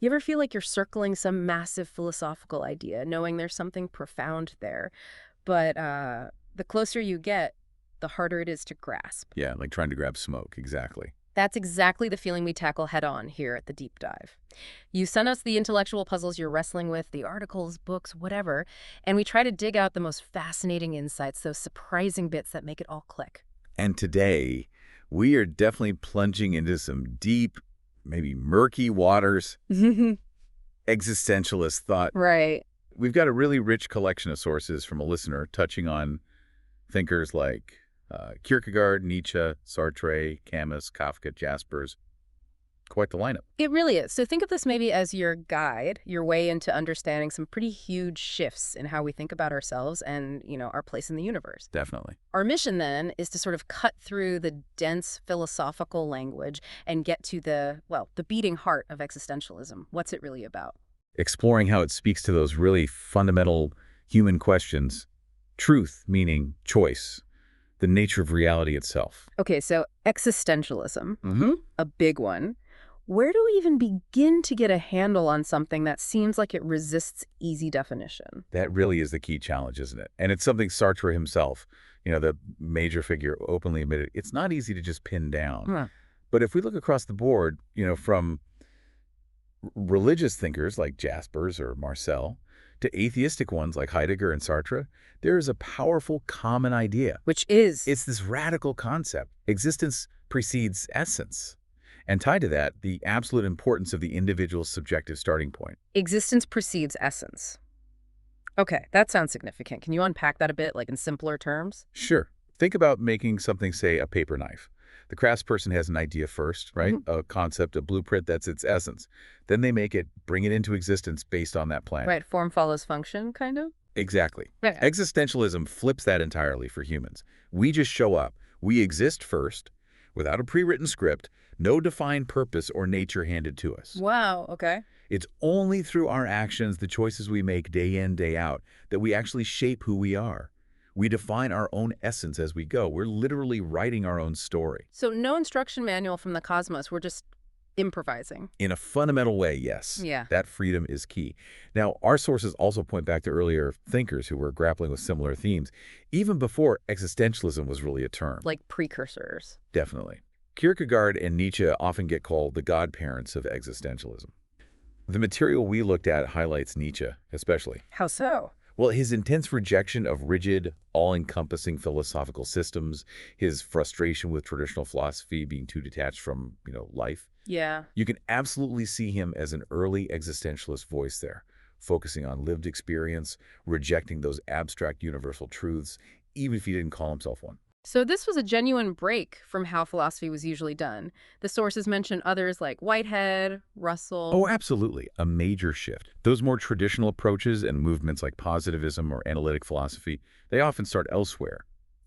You ever feel like you're circling some massive philosophical idea, knowing there's something profound there, but the closer you get, the harder it is to grasp? Yeah, like trying to grab smoke, exactly. That's exactly the feeling we tackle head on here at the Deep Dive. You send us the intellectual puzzles you're wrestling with, the articles, books, whatever, and we try to dig out the most fascinating insights, those surprising bits that make it all click. And today, we are definitely plunging into some deep, maybe murky waters, existentialist thought. Right. We've got a really rich collection of sources from a listener touching on thinkers like Kierkegaard, Nietzsche, Sartre, Camus, Kafka, Jaspers. Quite the lineup. It really is. So think of this maybe as your guide, your way into understanding some pretty huge shifts in how we think about ourselves and, our place in the universe. Definitely. Our mission then is to sort of cut through the dense philosophical language and get to the beating heart of existentialism. What's it really about? Exploring how it speaks to those really fundamental human questions. Truth, meaning choice. The nature of reality itself. Okay, so existentialism, Mm-hmm. a big one. Where do we even begin to get a handle on something that seems like it resists easy definition? That really is the key challenge, isn't it? And it's something Sartre himself, the major figure, openly admitted. It's not easy to just pin down. Huh. But if we look across the board, from religious thinkers like Jaspers or Marcel to atheistic ones like Heidegger and Sartre, there is a powerful common idea. Which is? It's this radical concept. Existence precedes essence. And tied to that, the absolute importance of the individual's subjective starting point. Existence precedes essence. Okay, that sounds significant. Can you unpack that a bit, like in simpler terms? Sure. Think about making something, say, a paper knife. The craftsperson has an idea first, right? A concept, a blueprint, that's its essence. Then they make it, bring it into existence based on that plan. Right, form follows function, kind of? Exactly. Okay. Existentialism flips that entirely for humans. We just show up. We exist first, without a pre-written script, no defined purpose or nature handed to us. Wow, okay. It's only through our actions, the choices we make day in, day out, that we actually shape who we are. We define our own essence as we go. We're literally writing our own story. So no instruction manual from the cosmos. We're just improvising. In a fundamental way, yes. Yeah. That freedom is key. Now, our sources also point back to earlier thinkers who were grappling with similar themes, even before existentialism was really a term. Like precursors. Definitely. Kierkegaard and Nietzsche often get called the godparents of existentialism. The material we looked at highlights Nietzsche, especially. How so? Well, his intense rejection of rigid, all-encompassing philosophical systems, his frustration with traditional philosophy being too detached from, life. Yeah. You can absolutely see him as an early existentialist voice there, focusing on lived experience, rejecting those abstract universal truths, even if he didn't call himself one. So this was a genuine break from how philosophy was usually done. The sources mention others like Whitehead, Russell. Oh, absolutely. A major shift. Those more traditional approaches and movements like positivism or analytic philosophy, they often start elsewhere.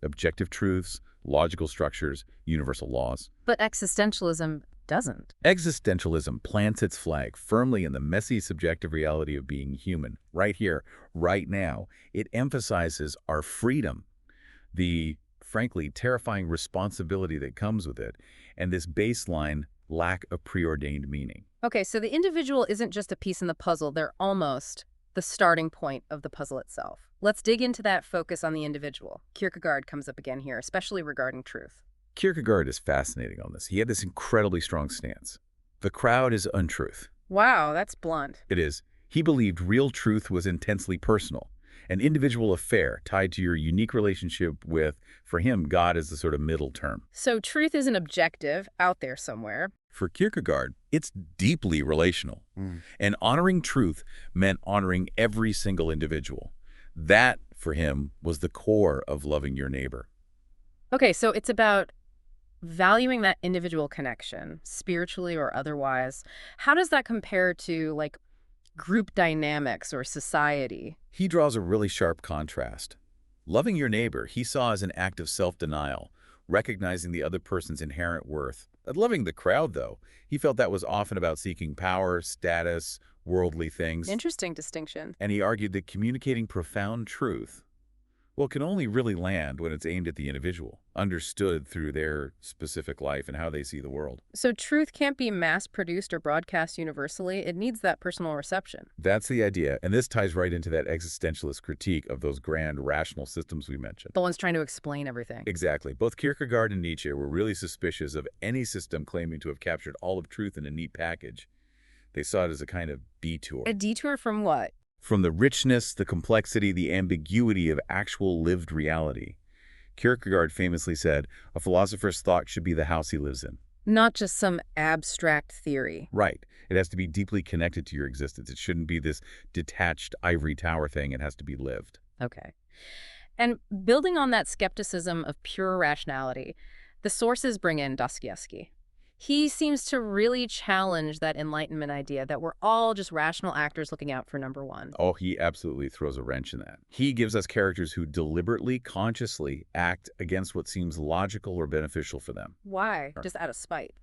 Objective truths, logical structures, universal laws. But existentialism doesn't. Existentialism plants its flag firmly in the messy subjective reality of being human. Right here, right now. It emphasizes our freedom, the frankly terrifying responsibility that comes with it, and this baseline lack of preordained meaning. Okay, so the individual isn't just a piece in the puzzle. They're almost the starting point of the puzzle itself. Let's dig into that focus on the individual. Kierkegaard comes up again here, especially regarding truth. Kierkegaard is fascinating on this. He had this incredibly strong stance. The crowd is untruth. Wow, that's blunt. It is. He believed real truth was intensely personal, an individual affair tied to your unique relationship with, for him, God is the sort of middle term. So truth isn't objective, out there somewhere. For Kierkegaard, it's deeply relational. And honoring truth meant honoring every single individual. That, for him, was the core of loving your neighbor. Okay, so it's about valuing that individual connection, spiritually or otherwise. How does that compare to, like, group dynamics or society? He draws a really sharp contrast. Loving your neighbor, he saw as an act of self-denial, recognizing the other person's inherent worth. But loving the crowd, though, he felt that was often about seeking power, status, worldly things. Interesting distinction. And he argued that communicating profound truth Well, it can only really land when it's aimed at the individual, understood through their specific life and how they see the world. So truth can't be mass-produced or broadcast universally. It needs that personal reception. That's the idea, and this ties right into that existentialist critique of those grand rational systems we mentioned. The ones trying to explain everything. Exactly. Both Kierkegaard and Nietzsche were really suspicious of any system claiming to have captured all of truth in a neat package. They saw it as a kind of detour. A detour from what? From the richness, the complexity, the ambiguity of actual lived reality. Kierkegaard famously said, a philosopher's thought should be the house he lives in. Not just some abstract theory. Right. It has to be deeply connected to your existence. It shouldn't be this detached ivory tower thing. It has to be lived. Okay. And building on that skepticism of pure rationality, the sources bring in Dostoevsky. He seems to really challenge that Enlightenment idea that we're all just rational actors looking out for number one. Oh, he absolutely throws a wrench in that. He gives us characters who deliberately, consciously act against what seems logical or beneficial for them. Why? Just out of spite.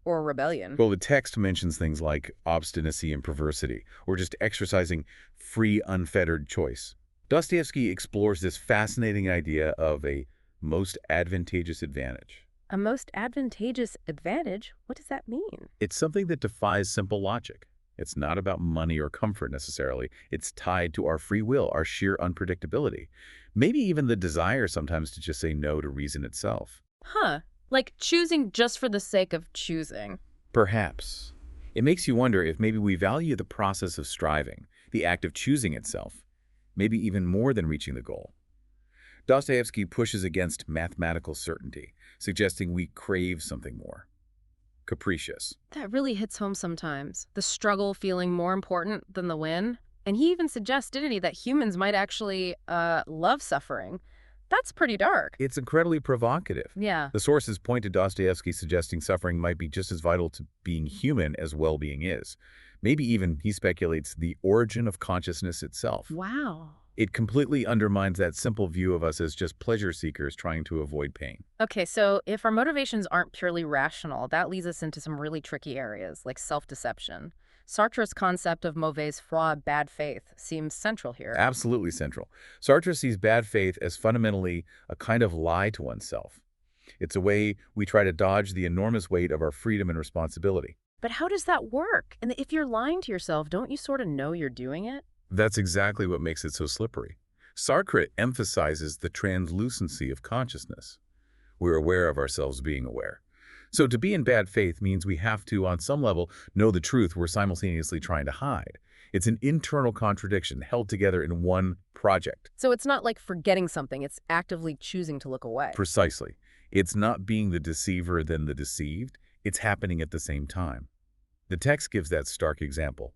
Or rebellion. Well, the text mentions things like obstinacy and perversity, or just exercising free, unfettered choice. Dostoevsky explores this fascinating idea of a most advantageous advantage. A most advantageous advantage? What does that mean? It's something that defies simple logic. It's not about money or comfort necessarily. It's tied to our free will, our sheer unpredictability. Maybe even the desire sometimes to just say no to reason itself. Huh. Like choosing just for the sake of choosing. Perhaps. It makes you wonder if maybe we value the process of striving, the act of choosing itself, maybe even more than reaching the goal. Dostoevsky pushes against mathematical certainty, suggesting we crave something more. Capricious. That really hits home sometimes. The struggle feeling more important than the win. And he even suggests, didn't he, that humans might actually love suffering. That's pretty dark. It's incredibly provocative. Yeah. The sources point to Dostoevsky suggesting suffering might be just as vital to being human as well-being is. Maybe even, he speculates, the origin of consciousness itself. Wow. It completely undermines that simple view of us as just pleasure seekers trying to avoid pain. Okay, so if our motivations aren't purely rational, that leads us into some really tricky areas, like self-deception. Sartre's concept of mauvaise foi, bad faith, seems central here. Absolutely central. Sartre sees bad faith as fundamentally a kind of lie to oneself. It's a way we try to dodge the enormous weight of our freedom and responsibility. But how does that work? And if you're lying to yourself, don't you sort of know you're doing it? That's exactly what makes it so slippery. Sartre emphasizes the translucency of consciousness. We're aware of ourselves being aware. So to be in bad faith means we have to, on some level, know the truth we're simultaneously trying to hide. It's an internal contradiction held together in one project. So it's not like forgetting something, it's actively choosing to look away. Precisely. It's not being the deceiver than the deceived. It's happening at the same time. The text gives that stark example.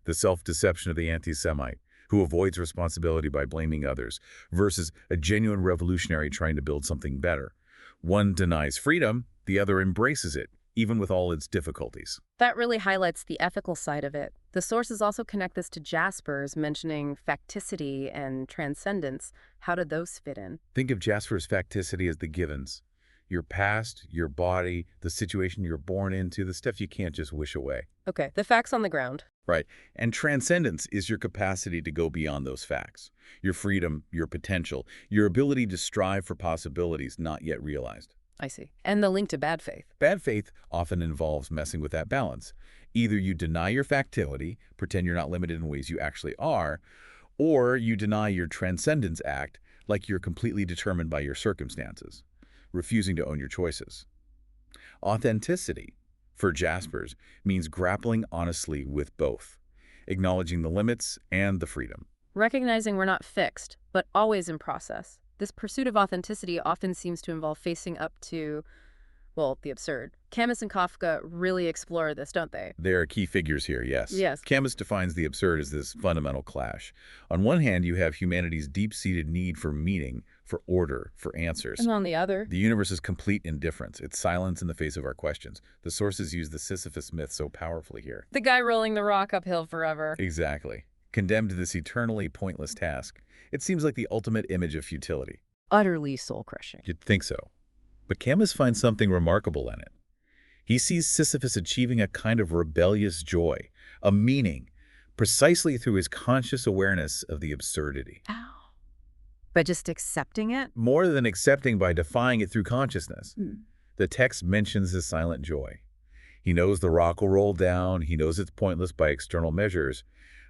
The self-deception of the anti-Semite, who avoids responsibility by blaming others, versus a genuine revolutionary trying to build something better. One denies freedom, the other embraces it, even with all its difficulties. That really highlights the ethical side of it. The sources also connect this to Jaspers, mentioning facticity and transcendence. How do those fit in? Think of Jasper's facticity as the givens. Your past, your body, the situation you're born into, the stuff you can't just wish away. Okay, the facts on the ground. Right. And transcendence is your capacity to go beyond those facts. Your freedom, your potential, your ability to strive for possibilities not yet realized. I see. And the link to bad faith. Bad faith often involves messing with that balance. Either you deny your factility, pretend you're not limited in ways you actually are, or you deny your transcendence act like you're completely determined by your circumstances, refusing to own your choices. Authenticity, for Jaspers, means grappling honestly with both, acknowledging the limits and the freedom. Recognizing we're not fixed, but always in process. This pursuit of authenticity often seems to involve facing up to, well, the absurd. Camus and Kafka really explore this, don't they? They are key figures here, yes. Yes. Camus defines the absurd as this fundamental clash. On one hand, you have humanity's deep-seated need for meaning, for order, for answers. And on the other, The universe is complete indifference. It's silence in the face of our questions. The sources use the Sisyphus myth so powerfully here. the guy rolling the rock uphill forever. Exactly. Condemned to this eternally pointless task. It seems like the ultimate image of futility. Utterly soul-crushing. You'd think so. But Camus finds something remarkable in it. He sees Sisyphus achieving a kind of rebellious joy, a meaning, precisely through his conscious awareness of the absurdity. Ow. By just accepting it? More than accepting by defying it through consciousness. Hmm. The text mentions his silent joy. He knows the rock will roll down, he knows it's pointless by external measures,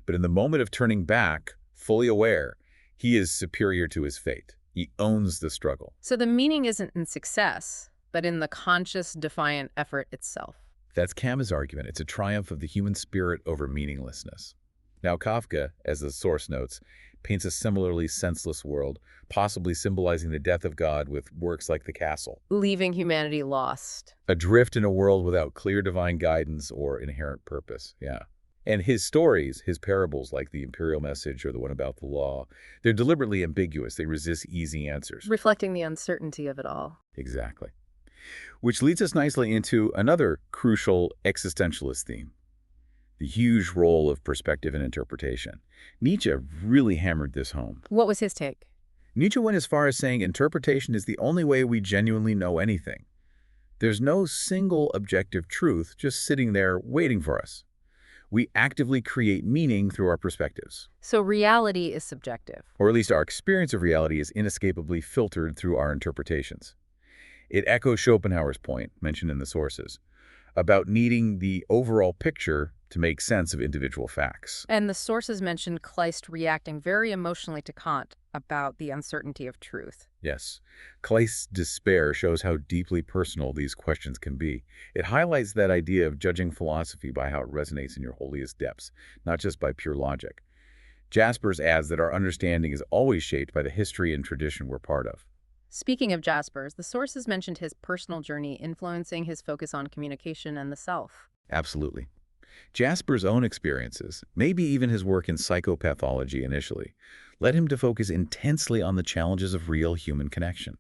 but in the moment of turning back, fully aware, he is superior to his fate. He owns the struggle. So the meaning isn't in success, but in the conscious, defiant effort itself. That's Camus' argument. It's a triumph of the human spirit over meaninglessness. Now Kafka, as the source notes, paints a similarly senseless world, possibly symbolizing the death of God with works like The Castle. Leaving humanity lost. Adrift in a world without clear divine guidance or inherent purpose, yeah. And his stories, his parables like the Imperial Message or the one about the law, they're deliberately ambiguous. They resist easy answers. Reflecting the uncertainty of it all. Exactly. Which leads us nicely into another crucial existentialist theme, the huge role of perspective and interpretation. Nietzsche really hammered this home. What was his take? Nietzsche went as far as saying interpretation is the only way we genuinely know anything. There's no single objective truth just sitting there waiting for us. We actively create meaning through our perspectives. So reality is subjective. Or at least our experience of reality is inescapably filtered through our interpretations. It echoes Schopenhauer's point, mentioned in the sources, about needing the overall picture to make sense of individual facts. And the sources mentioned Kleist reacting very emotionally to Kant about the uncertainty of truth. Yes. Kleist's despair shows how deeply personal these questions can be. It highlights that idea of judging philosophy by how it resonates in your holiest depths, not just by pure logic. Jaspers adds that our understanding is always shaped by the history and tradition we're part of. Speaking of Jaspers, the sources mentioned his personal journey influencing his focus on communication and the self. Absolutely. Jasper's own experiences, maybe even his work in psychopathology initially, led him to focus intensely on the challenges of real human connection.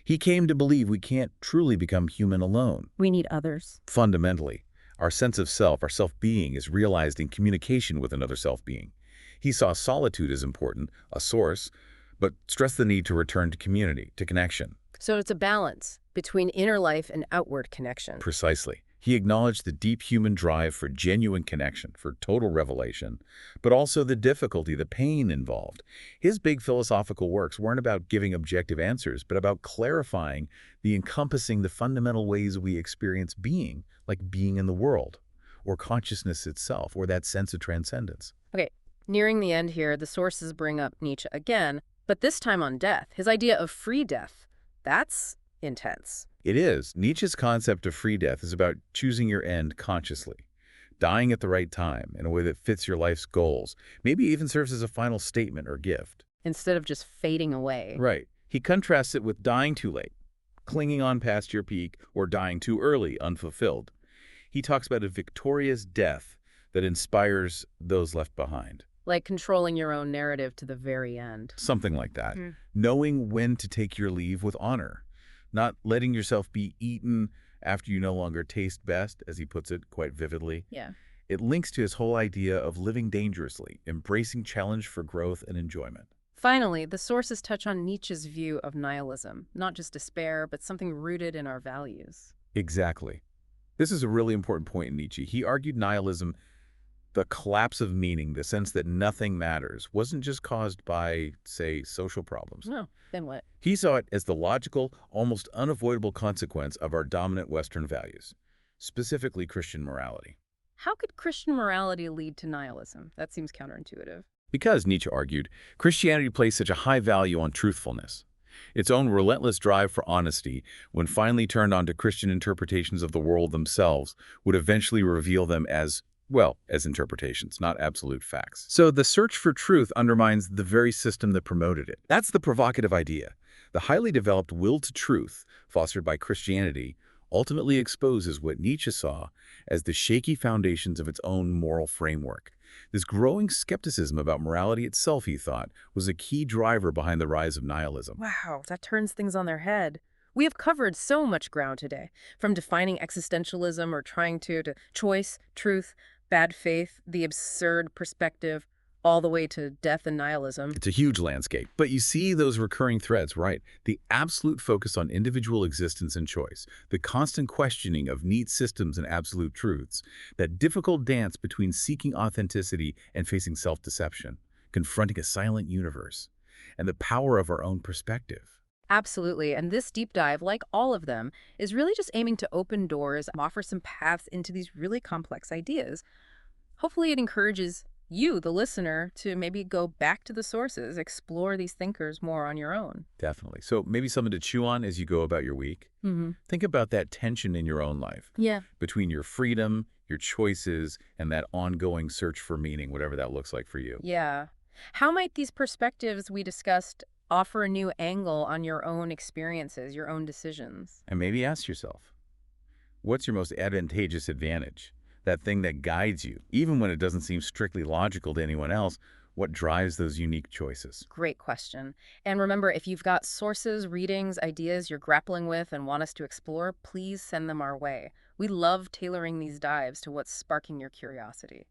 He came to believe we can't truly become human alone. We need others. Fundamentally, our sense of self, our self-being, is realized in communication with another self-being. He saw solitude as important, a source, but stressed the need to return to community, to connection. So it's a balance between inner life and outward connection. Precisely. He acknowledged the deep human drive for genuine connection, for total revelation, but also the difficulty, the pain involved. His big philosophical works weren't about giving objective answers, but about clarifying encompassing the fundamental ways we experience being, like being in the world, or consciousness itself, or that sense of transcendence. Okay, nearing the end here, the sources bring up Nietzsche again, but this time on death, his idea of free death. That's intense. It is. Nietzsche's concept of free death is about choosing your end consciously, dying at the right time in a way that fits your life's goals, maybe even serves as a final statement or gift. Instead of just fading away. Right. He contrasts it with dying too late, clinging on past your peak, or dying too early, unfulfilled. He talks about a victorious death that inspires those left behind. Like controlling your own narrative to the very end. Something like that. Knowing when to take your leave with honor. Not letting yourself be eaten after you no longer taste best, as he puts it quite vividly. Yeah. It links to his whole idea of living dangerously, embracing challenge for growth and enjoyment. Finally, the sources touch on Nietzsche's view of nihilism, not just despair, but something rooted in our values. Exactly. This is a really important point in Nietzsche. He argued nihilism, the collapse of meaning, the sense that nothing matters, wasn't just caused by, say, social problems. No, then what? He saw it as the logical, almost unavoidable consequence of our dominant Western values, specifically Christian morality. How could Christian morality lead to nihilism? That seems counterintuitive. Because, Nietzsche argued, Christianity placed such a high value on truthfulness. Its own relentless drive for honesty, when finally turned onto Christian interpretations of the world themselves, would eventually reveal them as, well, as interpretations, not absolute facts. So the search for truth undermines the very system that promoted it. That's the provocative idea. The highly developed will to truth, fostered by Christianity, ultimately exposes what Nietzsche saw as the shaky foundations of its own moral framework. This growing skepticism about morality itself, he thought, was a key driver behind the rise of nihilism. Wow, that turns things on their head. We have covered so much ground today, from defining existentialism or trying to choice, truth, bad faith, the absurd perspective, all the way to death and nihilism. It's a huge landscape, but you see those recurring threads, right? The absolute focus on individual existence and choice, the constant questioning of neat systems and absolute truths, that difficult dance between seeking authenticity and facing self-deception, confronting a silent universe. and the power of our own perspective. Absolutely. And this deep dive, like all of them, is really just aiming to open doors, offer some paths into these really complex ideas. Hopefully, it encourages you, the listener, to maybe go back to the sources, explore these thinkers more on your own. Definitely. So maybe something to chew on as you go about your week. Hmm. Think about that tension in your own life Yeah. between your freedom, your choices, and that ongoing search for meaning, whatever that looks like for you. Yeah. How might these perspectives we discussed offer a new angle on your own experiences, your own decisions? And maybe ask yourself, what's your most advantageous advantage? That thing that guides you, even when it doesn't seem strictly logical to anyone else, what drives those unique choices? Great question. And remember, if you've got sources, readings, ideas you're grappling with and want us to explore, please send them our way. We love tailoring these dives to what's sparking your curiosity.